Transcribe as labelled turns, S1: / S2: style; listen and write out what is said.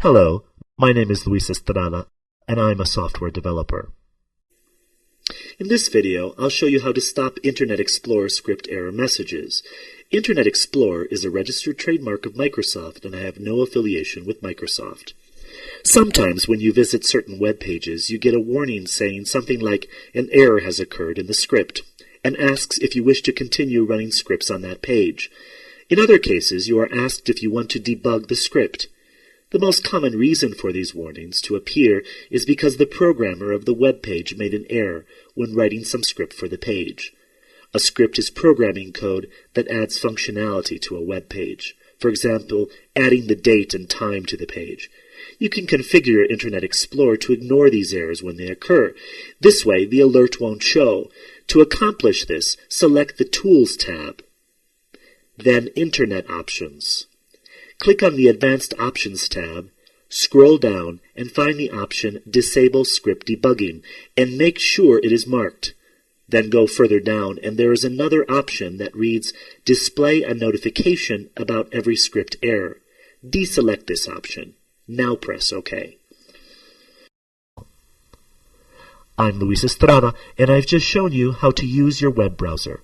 S1: Hello, my name is Luis Estrada, and I'm a software developer. In this video, I'll show you how to stop Internet Explorer script error messages. Internet Explorer is a registered trademark of Microsoft, and I have no affiliation with Microsoft. Sometimes when you visit certain web pages, you get a warning saying something like an error has occurred in the script, and asks if you wish to continue running scripts on that page. In other cases, you are asked if you want to debug the script. The most common reason for these warnings to appear is because the programmer of the web page made an error when writing some script for the page. A script is programming code that adds functionality to a web page. For example, adding the date and time to the page. You can configure Internet Explorer to ignore these errors when they occur. This way, the alert won't show. To accomplish this, select the Tools tab, then Internet Options. Click on the Advanced Options tab, scroll down, and find the option Disable Script Debugging, and make sure it is marked. Then go further down, and there is another option that reads Display a notification about every script error. Deselect this option. Now press OK. I'm Luis Estrada, and I've just shown you how to use your web browser.